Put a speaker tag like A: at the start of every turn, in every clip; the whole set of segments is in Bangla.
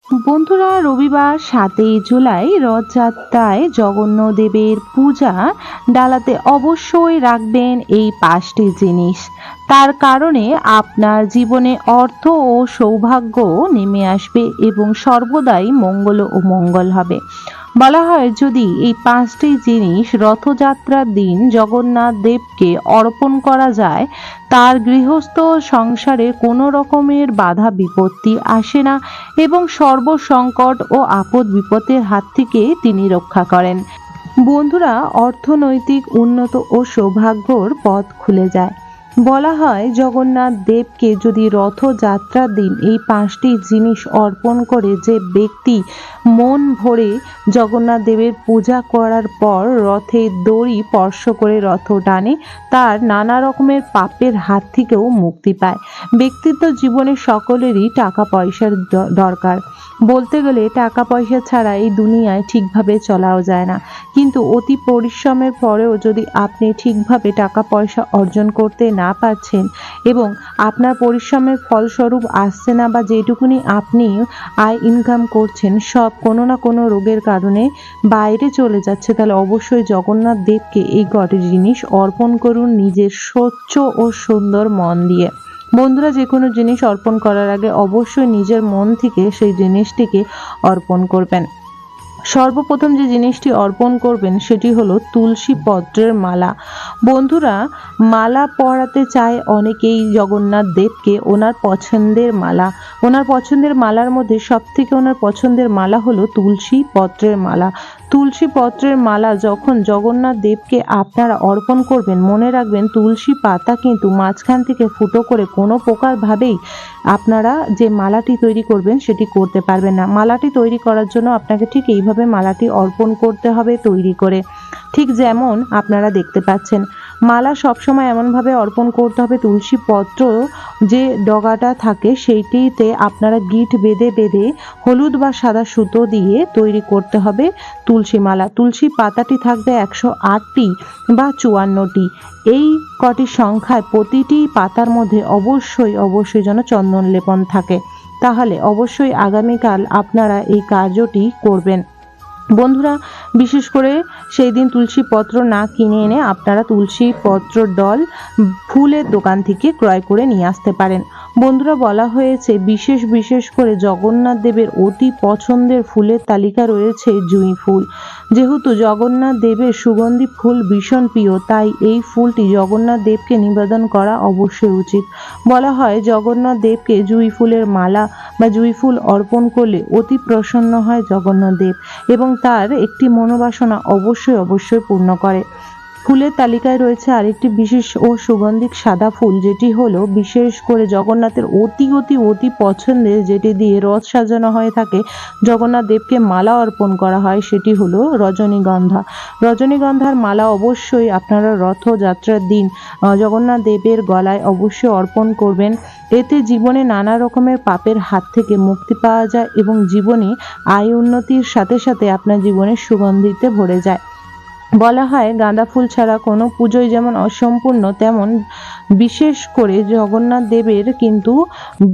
A: বন্ধুরা, রবিবার ৭ই জুলাই রথযাত্রায় জগন্নাথদেবের পূজা ডালাতে অবশ্যই রাখবেন এই ৫টি জিনিস। তার কারণে আপনার জীবনে অর্থ ও সৌভাগ্য নেমে আসবে এবং সর্বদাই মঙ্গল ও মঙ্গল হবে। বলা হয়, যদি এই ৫টি জিনিস রথযাত্রার দিন জগন্নাথ দেবকে অর্পণ করা যায়, তার গৃহস্থ সংসারে কোনো রকমের বাধা বিপত্তি আসে না এবং সর্বসংকট ও আপদ বিপদের হাত থেকে তিনি রক্ষা করেন। বন্ধুরা, অর্থনৈতিক উন্নত ও সৌভাগ্যর পথ খুলে যায়। বলা হয়, জগন্নাথ দেবকে যদি রথযাত্রার দিন এই ৫টি জিনিস অর্পণ করে যে ব্যক্তি মন ভরে জগন্নাথ দেবের পূজা করার পর রথের দড়ি স্পর্শ করে রথ টানে, তার নানা রকমের পাপের হাত থেকেও মুক্তি পায়। ব্যক্তিত্ব জীবনে সকলেরই টাকা পয়সার দরকার। বলতে গেলে টাকা পয়সা ছাড়া এই দুনিয়ায় ঠিকভাবে চলাও যায় না, কিন্তু অতি পরিশ্রমের পরেও যদি আপনি ঠিকভাবে টাকা পয়সা অর্জন করতে না পারছেন এবং আপনার পরিশ্রমের ফলস্বরূপ আসছে না, বা যেটুকুনি আপনি আয় ইনকাম করছেন সব কোনো না কোনো রোগের কারণে বাইরে চলে যাচ্ছে, তাহলে অবশ্যই জগন্নাথ দেবকে এই কটি জিনিস অর্পণ করুন নিজের স্বচ্ছ ও সুন্দর মন দিয়ে। বন্ধুরা, যে কোনো জিনিস অর্পণ করার আগে অবশ্যই নিজের মন থেকে সেই জিনিসটিকে অর্পণ করবেন। সর্বপ্রথম যে জিনিসটি অর্পণ করবেন সেটি হলো তুলসী পত্রের মালা। বন্ধুরা, মালা পরাতে চায় অনেকেই জগন্নাথ দেবকে ওনার পছন্দের মালা। ওনার পছন্দের মালার মধ্যে সবথেকে ওনার পছন্দের মালা হলো তুলসী পত্রের মালা। তুলসী পত্রের মালা যখন জগন্নাথ দেবকে আপনারা অর্পণ করবেন, মনে রাখবেন তুলসী পাতা কিন্তু মাঝখান থেকে ফুটো করে কোনো প্রকারভাবেই আপনারা যে মালাটি তৈরি করবেন সেটি করতে পারবেন না। মালাটি তৈরি করার জন্য আপনাকে ঠিক এইভাবে মালাটি অর্পণ করতে হবে তৈরি করে, ঠিক যেমন আপনারা দেখতে পাচ্ছেন। মালা সবসময় এমনভাবে অর্পণ করতে হবে, তুলসী পত্র যে ডগাটা থাকে সেইটিতে আপনারা গিঁট বেঁধে বেঁধে হলুদ বা সাদা সুতো দিয়ে তৈরি করতে হবে তুলসী মালা। তুলসী পাতাটি থাকবে ১০৮টি বা ৫৪টি। এই কটি সংখ্যায় প্রতিটি পাতার মধ্যে অবশ্যই যেন চন্দন লেপন থাকে। তাহলে অবশ্যই আগামীকাল আপনারা এই কার্যটি করবেন। বন্ধুরা, বিশেষ করে সেই দিন তুলসী পত্র না কিনে এনে আপনারা তুলসী পত্র ডল ফুলের দোকান থেকে ক্রয় করে নিয়ে আসতে পারেন। বন্ধুরা, বলা হয়েছে বিশেষ করে জগন্নাথ দেবের অতি পছন্দের ফুলের তালিকা রয়েছে জুঁই ফুল। যেহেতু জগন্নাথ দেবের সুগন্ধি ফুল ভীষণ প্রিয়, তাই এই ফুলটি জগন্নাথ দেবকে নিবেদন করা অবশ্যই উচিত। বলা হয়, জগন্নাথ দেবকে জুঁই ফুলের মালা বা জুঁই ফুল অর্পণ করলে অতি প্রসন্ন হয় জগন্নাথ দেব এবং তার একটি মনোবাসনা অবশ্যই পূর্ণ করে। ফুলের তালিকায় রয়েছে আরেকটি বিশেষ ও সুগন্ধিক সাদা ফুল, যেটি হলো বিশেষ করে জগন্নাথের অতি পছন্দের, যেটি দিয়ে রথ সাজানো হয়ে থাকে, জগন্নাথ দেবকে মালা অর্পণ করা হয়, সেটি হলো রজনীগন্ধা। রজনীগন্ধার মালা অবশ্যই আপনারা রথযাত্রার দিন জগন্নাথ দেবের গলায় অবশ্যই অর্পণ করবেন। এতে জীবনে নানা রকমের পাপের হাত থেকে মুক্তি পাওয়া যায় এবং জীবনে আয় উন্নতির সাথে সাথে আপনার জীবনের সুগন্ধিতে ভরে যায়। বলা হয়, গাঁদা ফুল ছাড়া কোনো পুজোই যেমন অসম্পূর্ণ, তেমন বিশেষ করে জগন্নাথ দেবের কিন্তু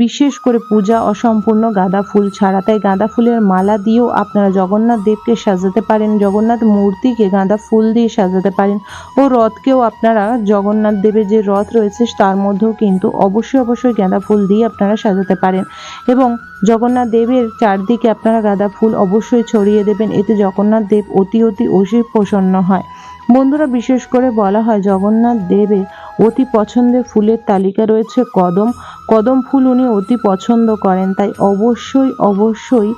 A: বিশেষ করে পূজা অসম্পূর্ণ গাঁদা ফুল ছাড়া। তাই গাঁদা ফুলের মালা দিয়েও আপনারা জগন্নাথ দেবকে সাজাতে পারেন, জগন্নাথ মূর্তিকে গাঁদা ফুল দিয়ে সাজাতে পারেন ও রথকেও আপনারা জগন্নাথ দেবের যে রথ রয়েছে তার মধ্যেও কিন্তু অবশ্যই গাঁদা ফুল দিয়ে আপনারা সাজাতে পারেন এবং জগন্নাথ দেবের চারদিকে আপনারা গাঁদা ফুল অবশ্যই ছড়িয়ে দেবেন। এতে জগন্নাথ দেব অতি প্রসন্ন হয়। বন্ধুরা, বিশেষ করে বলা হয় জগন্নাথ দেবের অতি পছন্দের ফুলের তালিকা রয়েছে কদম। কদম ফুল উনি অতি পছন্দ করেন, তাই অবশ্যই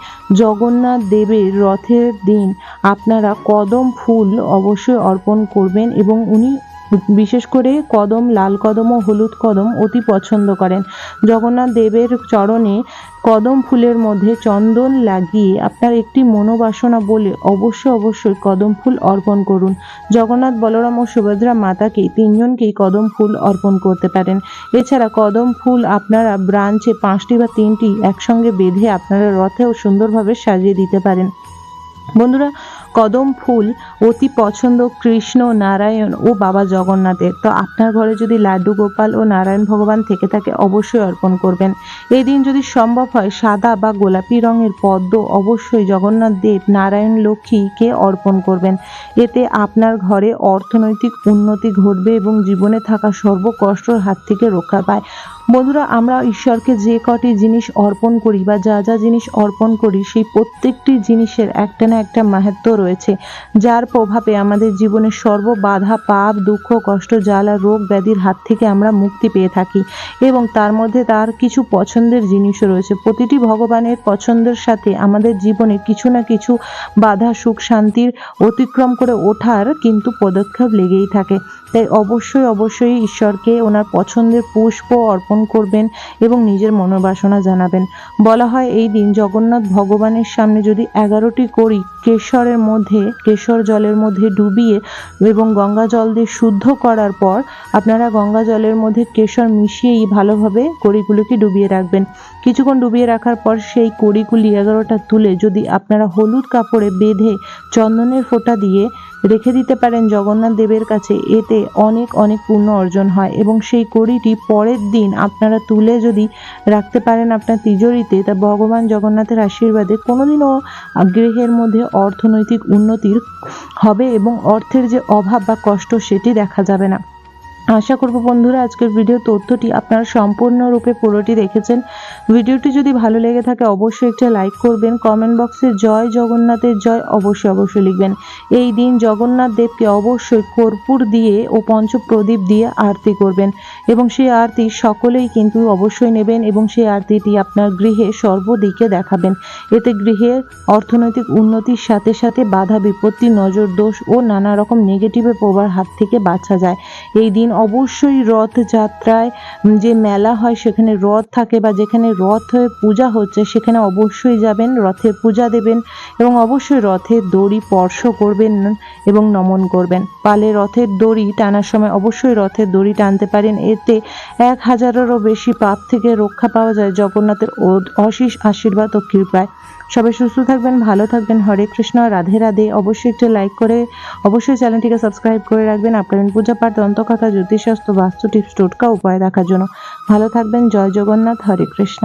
A: জগন্নাথ দেবের রথের দিন আপনারা কদম ফুল অবশ্যই অর্পণ করবেন এবং উনি বিশেষ করে কদম, লাল কদম ও হলুদ কদম অতি পছন্দ করেন। জগন্নাথ দেবের চরণে কদম ফুলের মধ্যে চন্দন লাগিয়ে আপনার একটি মনোবাসনা বলে অবশ্যই কদম ফুল অর্পণ করুন। জগন্নাথ, বলরাম ও সুভদ্রা মাতাকে তিনজনকেই কদম ফুল অর্পণ করতে পারেন। এছাড়া কদম ফুল আপনারা ব্রাঞ্চে 5টি বা 3টি একসঙ্গে বেঁধে আপনারা রথেও সুন্দরভাবে সাজিয়ে দিতে পারেন। বন্ধুরা, কদম ফুল অতি পছন্দ কৃষ্ণ, নারায়ণ ও বাবা জগন্নাথের। তো আপনার ঘরে যদি লাড্ডু গোপাল ও নারায়ণ ভগবান থেকে থাকে অবশ্যই অর্পণ করবেন। এই দিন যদি সম্ভব হয় সাদা বা গোলাপি রঙের পদ্ম অবশ্যই জগন্নাথ দেব, নারায়ণ, লক্ষ্মীকে অর্পণ করবেন। এতে আপনার ঘরে অর্থনৈতিক উন্নতি ঘটবে এবং জীবনে থাকা সর্বকষ্টর হাত থেকে রক্ষা পায়। বন্ধুরা, আমরা ঈশ্বরকে যে কটি জিনিস অর্পণ করি বা যা যা জিনিস অর্পণ করি সেই প্রত্যেকটি জিনিসের একটা না একটা মাহাত্ম্য রয়েছে, যার প্রভাবে আমাদের জীবনের সর্ব বাধা, পাপ, দুঃখ, কষ্ট, জ্বালা, রোগ ব্যাধির হাত থেকে আমরা মুক্তি পেয়ে থাকি। এবং তার মধ্যে তার কিছু পছন্দের জিনিসও রয়েছে। প্রতিটি ভগবানের পছন্দের সাথে আমাদের জীবনে কিছু না কিছু বাধা, সুখ, শান্তির অতিক্রম করে ওঠার কিন্তু পদক্ষেপ লেগেই থাকে। তাই অবশ্যই ঈশ্বরকে ওনার পছন্দের পুষ্প অর্পণ করবেন এবং নিজের মনোবাসনা জানাবেন। বলা হয় এই দিন জগন্নাথ ভগবানের সামনে যদি 11টি কড়ি কেশর জলের মধ্যে ডুবিয়ে এবং গঙ্গা জল দিয়ে শুদ্ধ করার পর আপনারা গঙ্গা জলের মধ্যে কেশর মিশিয়েই ভালোভাবে কড়িগুলোকে ডুবিয়ে রাখবেন। কিছুক্ষণ ডুবিয়ে রাখার পর সেই কড়িগুলি 11টা তুলে যদি আপনারা হলুদ কাপড়ে বেঁধে চন্দনের ফোঁটা দিয়ে রেখে দিতে পারেন জগন্নাথ দেবের কাছে, এতে অনেক পুণ্য অর্জন হয়। এবং সেই কড়িটি পরের দিন আপনারা তুলে যদি রাখতে পারেন আপনার তিজোরিতে, তা ভগবান জগন্নাথের আশীর্বাদে কোনোদিনও গৃহের মধ্যে অর্থনৈতিক উন্নতির হবে এবং অর্থের যে অভাব বা কষ্ট সেটি দেখা যাবে না। আশা করব বন্ধুরা আজকের ভিডিও তথ্যটি আপনারা সম্পূর্ণরূপে পুরোটি দেখেছেন। ভিডিওটি যদি ভালো লেগে থাকে অবশ্যই একটা লাইক করবেন। কমেন্ট বক্সে জয় জগন্নাথের জয় অবশ্যই লিখবেন। এই দিন জগন্নাথ দেবকে অবশ্যই কর্পূর দিয়ে ও পঞ্চপ্রদীপ দিয়ে আরতি করবেন এবং সেই আরতি সকলেই কিন্তু অবশ্যই নেবেন এবং সেই আরতিটি আপনার গৃহে সর্বদিকে দেখাবেন। এতে গৃহের অর্থনৈতিক উন্নতির সাথে সাথে বাধা বিপত্তি, নজর দোষ ও নানা রকম নেগেটিভের প্রভাব হাত থেকে বাঁচা যায়। এই দিন অবশ্যই রথযাত্রায় যে মেলা হয় সেখানে রথ থাকে বা যেখানে রথ হয়ে পূজা হচ্ছে সেখানে অবশ্যই যাবেন, রথের পূজা দেবেন এবং অবশ্যই রথের দড়ি স্পর্শ করবেন এবং নমন করবেন। পালে রথের দড়ি টানার সময় অবশ্যই রথের দড়ি টানতে পারেন। এতে 1000-এরও বেশি পাপ থেকে রক্ষা পাওয়া যায় জগন্নাথের অশেষ আশীর্বাদ ও কৃপায়। সবাই সুস্থ থাকবেন, ভালো থাকবেন। হরে কৃষ্ণ, রাধে রাধে। অবশ্যই একটু লাইক করে অবশ্যই চ্যানেলটিকে সাবস্ক্রাইব করে রাখবেন আপনার পূজা পাঠ, দন্তকথা, জ্যোতিষশাস্ত্র, বাস্তু টিপস, টোটকা, উপায় দেখার জন্য। ভালো থাকবেন। জয় জগন্নাথ। হরে কৃষ্ণ।